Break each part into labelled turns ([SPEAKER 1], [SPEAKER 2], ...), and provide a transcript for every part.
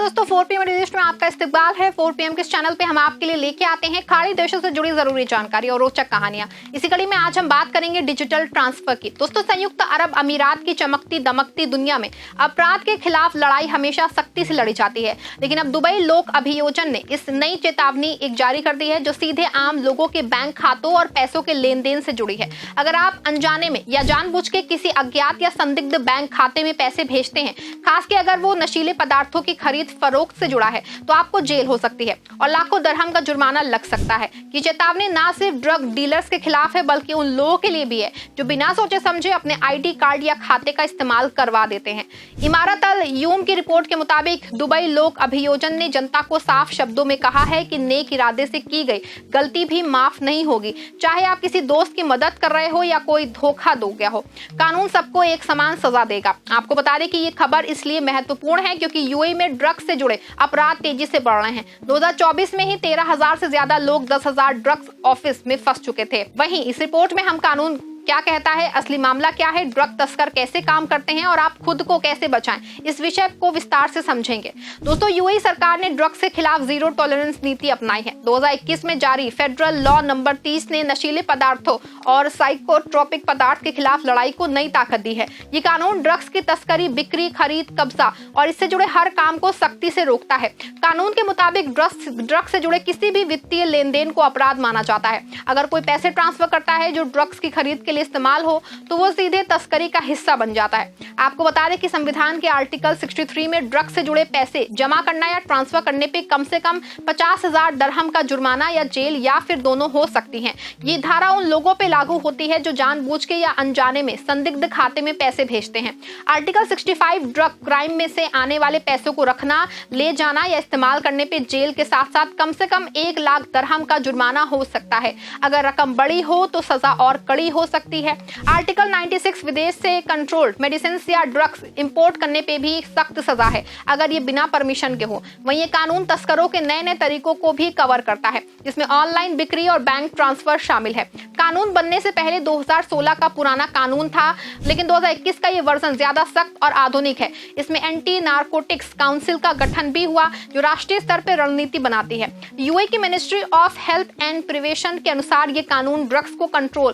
[SPEAKER 1] दोस्तों 4 PM list में आपका इस्तकबाल है। 4 PM के इस चैनल पे हम आपके लिए लेके आते हैं खाड़ी देशों से जुड़ी जरूरी जानकारी और रोचक कहानियां। इसी कड़ी में आज हम बात करेंगे डिजिटल ट्रांसफर की। दोस्तों संयुक्त अरब अमीरात की चमकती दमकती दुनिया में अपराध के खिलाफ लड़ाई हमेशा सख्ती से लड़ी जाती है, लेकिन अब दुबई लोक अभियोजन ने इस नई चेतावनी एक जारी कर दी है जो सीधे आम लोगों के बैंक खातों और पैसों के लेन देन से जुड़ी है। अगर आप अनजाने में या जानबूझ के किसी अज्ञात या संदिग्ध बैंक खाते में पैसे भेजते हैं, खास के अगर वो नशीले पदार्थों की खरीद फरोख्त से जुड़ा है, तो आपको जेल हो सकती है और लाखों दरहम का जुर्माना लग सकता है। ये चेतावनी ना सिर्फ ड्रग डीलर्स के खिलाफ है, बल्कि उन लोगों के लिए भी है जो बिना सोचे समझे अपने आईडी कार्ड या खाते का इस्तेमाल करवा देते हैं। इमारत अल यूम की रिपोर्ट के मुताबिक दुबई लोक अभियोजन ने जनता को साफ शब्दों में कहा है कि नेक इरादे से की गई गलती भी माफ नहीं होगी, चाहे आप किसी दोस्त की मदद कर रहे हो या कोई धोखा दो गया हो। कानून सबको एक समान सजा देगा। आपको बता दें कि ये खबर इसलिए महत्वपूर्ण है क्योंकि यूएई में ड्रग्स से जुड़े अपराध तेजी से बढ़ रहे हैं। 2024 में ही 13,000 से ज्यादा लोग 10,000 ड्रग्स ऑफिस में फंस चुके थे। वहीं इस रिपोर्ट में हम कानून क्या कहता है, असली मामला क्या है, ड्रग तस्कर कैसे काम करते हैं और आप खुद को कैसे बचाएं, इस विषय को विस्तार से समझेंगे। दोस्तों यूएई सरकार ने ड्रग्स के खिलाफ जीरो टॉलरेंस नीति अपनाई है। 2021 में जारी फेडरल लॉ नंबर 30 ने नशीले पदार्थों और साइकोट्रोपिक पदार्थ के खिलाफ लड़ाई को नई ताकत दी है। ये कानून ड्रग्स की तस्करी, बिक्री, खरीद, कब्जा और इससे जुड़े हर काम को सख्ती से रोकता है। कानून के मुताबिक ड्रग्स से जुड़े किसी भी वित्तीय लेन देन को अपराध माना जाता है। अगर कोई पैसे ट्रांसफर करता है जो ड्रग्स की खरीद के लिए इस्तेमाल हो, तो वो सीधे तस्करी का हिस्सा बन जाता है। आपको बता दें कि संविधान के आर्टिकल 63 में ड्रग्स से जुड़े पैसे जमा करना या ट्रांसफर करने पे कम से कम 50,000 दरहम का जुर्माना या जेल या फिर दोनों हो सकती हैं। ये धारा उन लोगों पे लागू होती है जो जानबूझ के या अनजाने में संदिग्ध खाते में पैसे भेजते हैं। आर्टिकल 65 ड्रग क्राइम में से आने वाले पैसों को रखना, ले जाना या इस्तेमाल करने पे जेल के साथ साथ कम से कम 1 लाख दरहम का जुर्माना हो सकता है। अगर रकम बड़ी हो तो सजा और कड़ी हो सकती है। आर्टिकल 96 विदेश से कंट्रोल्ड मेडिसिन या ड्रग्स इंपोर्ट करने पे भी सख्त सजा है अगर ये बिना परमिशन के हो। वहीं ये कानून तस्करों के नए नए तरीकों को भी कवर करता है, जिसमें ऑनलाइन बिक्री और बैंक ट्रांसफर शामिल है। कानून बनने से पहले 2016 का पुराना कानून था, लेकिन 2021 का ये वर्जन ज्यादा सख्त और आधुनिक है। इसमें एंटी नारकोटिक्स काउंसिल का गठन भी हुआ जो राष्ट्रीय स्तर पर रणनीति बनाती है। यूएई की ministry of health and prevention के अनुसार ये कानून ड्रग्स को कंट्रोल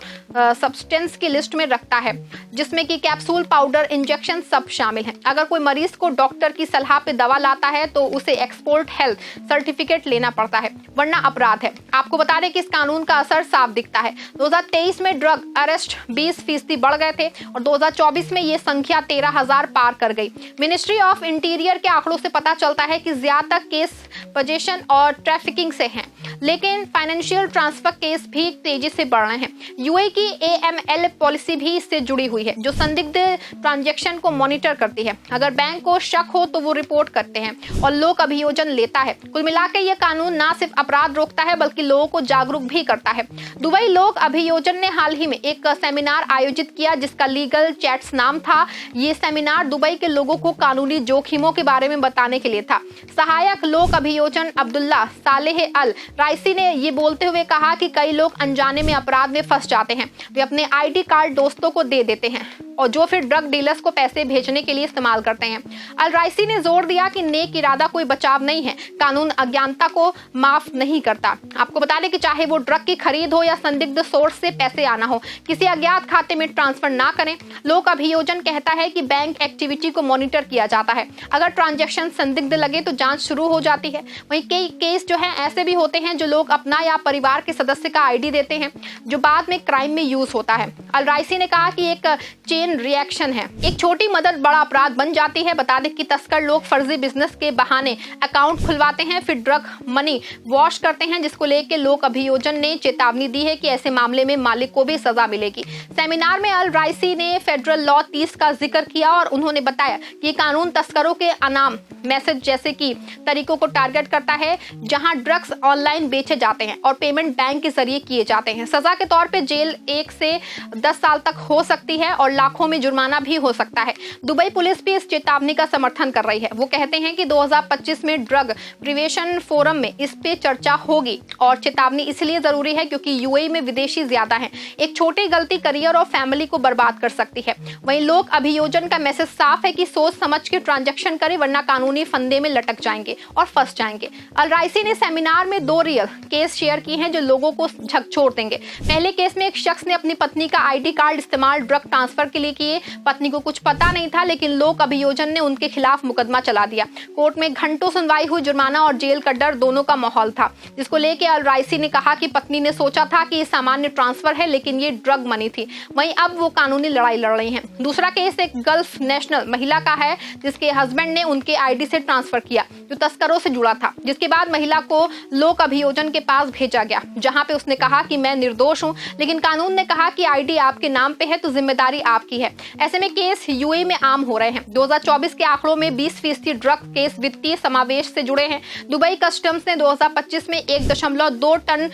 [SPEAKER 1] सब्सटेंस की लिस्ट में रखता है, जिसमें कि कैप्सूल, पाउडर, इंजेक्शन सब शामिल हैं। अगर कोई मरीज को डॉक्टर की सलाह पे दवा लाता है तो उसे एक्सपोर्ट हेल्थ सर्टिफिकेट लेना पड़ता है, वरना अपराध है। आपको बता दें कि इस कानून का असर साफ दिखता है। 2023 में ड्रग अरेस्ट 20% बढ़ गए थे और 2024 में ये संख्या 13,000 पार कर गई। मिनिस्ट्री ऑफ इंटीरियर के आंकड़ों से पता चलता है कि ज्यादातर केस पोजेशन और ट्रैफिकिंग से हैं, लेकिन फाइनेंशियल ट्रांसफर केस भी तेजी से बढ़ रहे हैं। यूएई की AML पॉलिसी भी इससे जुड़ी हुई है जो संदिग्ध ट्रांजैक्शन को मॉनिटर करती है। अगर बैंक को शक हो तो वो रिपोर्ट करते हैं और लोक अभियोजन लेता है। कुल मिलाकर यह कानून ना सिर्फ अपराध रोकता है बल्कि लोगों को जागरूक भी करता है। दुबई लोक अभियोजन ने हाल ही में एक सेमिनार आयोजित किया जिसका लीगल चैट्स नाम था। ये सेमिनार दुबई के लोगों को कानूनी जोखिमों के बारे में बताने के लिए था। सहायक लोक अभियोजन अब्दुल्ला सालेह अल राइसी ने ये बोलते हुए कहा कि कई लोग अनजाने में अपराध में फंस जाते हैं। वे अपने आईडी कार्ड दोस्तों को दे देते हैं और जो फिर ड्रग डीलर्स को पैसे भेजने के लिए इस्तेमाल करते हैं। अल राइसी ने जोर दिया कि नेक इरादा कोई बचाव नहीं है, कानून अज्ञानता को माफ नहीं करता। आपको बता दें कि चाहे वो ड्रग की खरीद हो या संदिग्ध सोर्स से पैसे आना हो, किसी अज्ञात खाते में ट्रांसफर ना करें। लोक अभियोजन कहता है कि बैंक एक्टिविटी को मॉनिटर किया जाता है। अगर ट्रांजैक्शन संदिग्ध लगे तो जांच शुरू हो जाती है। वहीं कई केस जो है ऐसे भी होते हैं जो लोग अपना या परिवार के सदस्य का आईडी देते हैं जो बाद में क्राइम में यूज होता है। अल राइसी ने कहा कि एक चेन रिएक्शन है, एक छोटी मदद बड़ा अपराध बन जाती है। बता दें कि तस्कर लोग फर्जी बिजनेस के बहाने अकाउंट खुलवाते हैं, फिर ड्रग मनी वॉश करते हैं, जिसको लेकर लोक अभियोजन ने चेतावनी दी है कि ऐसे मामले में मालिक को भी सजा मिलेगी। सेमिनार में अल राइसी ने फेडरल लॉ 30 का जिक्र किया और उन्होंने बताया कि ये कानून तस्करों के अनाम मैसेज जैसे कि तरीकों को टारगेट करता है जहां ड्रग्स ऑनलाइन बेचे जाते हैं और पेमेंट बैंक के जरिए किए जाते हैं। सजा के तौर पे जेल 1 से 10 साल तक हो सकती है और लाखों में जुर्माना भी हो सकता है। दुबई पुलिस भी इस चेतावनी का समर्थन कर रही है। वो कहते हैं कि 2025 में ड्रग प्रिवेंशन फोरम में इस पे चर्चा होगी और चेतावनी इसलिए जरूरी है क्योंकि यूएई में विदेशी ज्यादा हैं। एक छोटी गलती करियर और फैमिली को बर्बाद कर सकती है। वहीं लोक अभियोजन का मैसेज साफ है कि सोच समझ के ट्रांजैक्शन करें वरना कानूनी फंदे में लटक जाएंगे और फंस जाएंगे। अल राइसी ने सेमिनार में 2 रियल केस शेयर किए हैं जो लोगों को झकझोर देंगे। पहले केस में एक शख्स ने अपनी पत्नी का आईडी कार्ड इस्तेमाल ड्रग ट्रांसफर के लिए किए। पत्नी को कुछ पता नहीं था लेकिन लोक अभियोजन ने उनके खिलाफ मुकदमा चला दिया। कोर्ट में घंटों सुनवाई हुई। जुर्माना और जेल का डर दोनों का माहौल था, जिसको लेकर अल राइसी ने कहा कि पत्नी ने सोचा था कि ये सामान्य ट्रांसफर है लेकिन ये ड्रग मनी थी। वहीं अब वो कानूनी लड़ाई लड़ रही हैं। दूसरा केस एक गल्फ नेशनल महिला का है जिसके हस्बैंड ने उनके आईडी से ट्रांसफर किया जो तस्करों से जुड़ा था, जिसके बाद महिला को लोक अभियोजन के पास भेजा गया जहां पे उसने कहा कि मैं निर्दोष हूं, लेकिन कानून ने कहा कि आईडी आपके नाम पे है तो जिम्मेदारी आपकी है। ऐसे में केस यूएई में आम हो रहे हैं। 2024 के आंकड़ों में 20% ड्रग केस वित्तीय समावेश से जुड़े हैं। दुबई कस्टम्स ने 2025 में 1.2 टन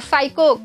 [SPEAKER 1] साइको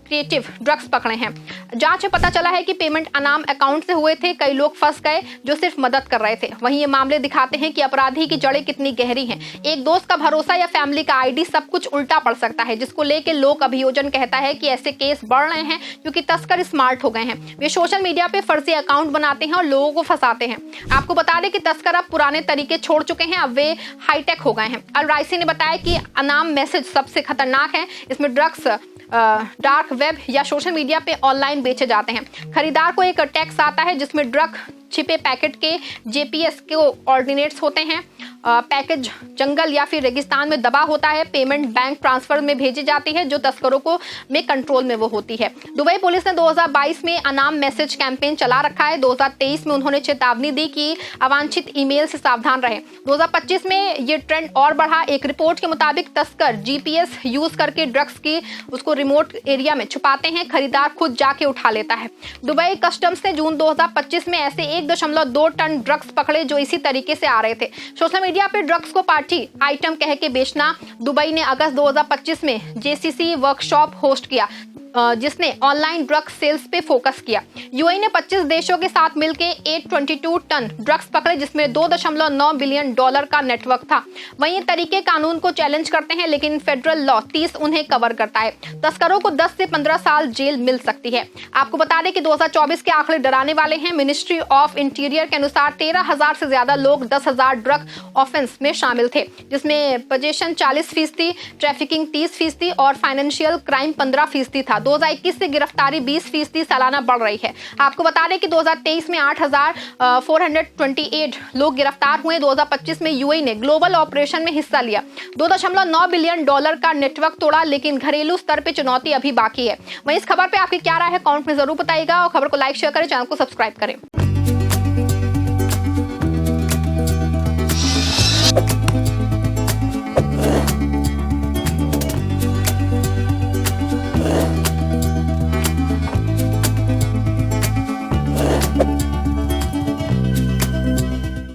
[SPEAKER 1] क्रिएटिव ड्रग्स पकड़े हैं। जांच में पता चला है कि पेमेंट अनाम अकाउंट से हुए थे। कई लोग फंस गए जो सिर्फ मदद कर रहे थे। वहीं ये मामले दिखाते हैं कि अपराधी की जड़ें कितनी गहरी हैं। एक दोस्त का भरोसा या फैमिली का आईडी सब कुछ उल्टा पड़ सकता है, जिसको लेके लोक अभियोजन कहता है कि ऐसे केस बढ़ रहे हैं क्योंकि तस्कर स्मार्ट हो गए हैं। वे सोशल मीडिया पे फर्जी अकाउंट बनाते हैं और लोगों को फंसाते हैं। आपको बता दें कि तस्कर अब पुराने तरीके छोड़ चुके हैं, अब वे हाईटेक हो गए हैं। अल राइसी ने बताया कि अनाम मैसेज सबसे खतरनाक है। इसमें ड्रग्स डार्क वेब या सोशल मीडिया पे ऑनलाइन बेचे जाते हैं। खरीदार को एक टैक्स आता है जिसमें ड्रग छिपे पैकेट के जेपीएस के ऑर्डिनेट्स होते हैं। पैकेज जंगल या फिर रेगिस्तान में दबा होता है। पेमेंट बैंक ट्रांसफर में भेजी जाती है जो तस्करों को में कंट्रोल में वो होती है। दुबई पुलिस ने 2022 में अनाम मैसेज कैंपेन चला रखा है। 2023 में उन्होंने चेतावनी दी कि अवांछित ईमेल से सावधान रहें। 2025 में ये ट्रेंड और बढ़ा। एक रिपोर्ट के मुताबिक तस्कर जीपीएस यूज करके ड्रग्स की उसको रिमोट एरिया में छुपाते हैं। खरीदार खुद जाके उठा लेता है। दुबई कस्टम्स ने जून 2025 में ऐसे 1.2 टन ड्रग्स पकड़े जो इसी तरीके से आ रहे थे। सोशल मीडिया पे ड्रग्स को पार्टी आइटम कह के बेचना। दुबई ने अगस्त 2025 में जेसीसी वर्कशॉप होस्ट किया जिसने ऑनलाइन ड्रग्स सेल्स पे फोकस किया। यूएई ने 25 देशों के साथ मिलकर 822 टन ड्रग्स पकड़े जिसमें $2.9 बिलियन का नेटवर्क था। वहीं ये तरीके कानून को चैलेंज करते हैं लेकिन फेडरल लॉ 30 उन्हें कवर करता है। तस्करों को 10 से 15 साल जेल मिल सकती है। आपको बता दें कि 2024 के आंकड़े डराने वाले हैं। मिनिस्ट्री ऑफ इंटीरियर के अनुसार 13,000 से ज्यादा लोग 10,000 ड्रग ऑफेंस में शामिल थे, जिसमें पोजेशन 40%, ट्रैफिकिंग 30% और फाइनेंशियल क्राइम 15% था। 2021 से गिरफ्तारी 20% सालाना बढ़ रही है। आपको बता दें कि 2023 में 8,428 लोग गिरफ्तार हुए। 2025 में यूएई ने ग्लोबल ऑपरेशन में हिस्सा लिया। $2.9 बिलियन का नेटवर्क तोड़ा, लेकिन घरेलू स्तर पे चुनौती अभी बाकी है। वहीं इस खबर पे आपकी क्या राय है कमेंट में जरूर बताइएगा और खबर को लाइक शेयर करें, चैनल को सब्सक्राइब करें।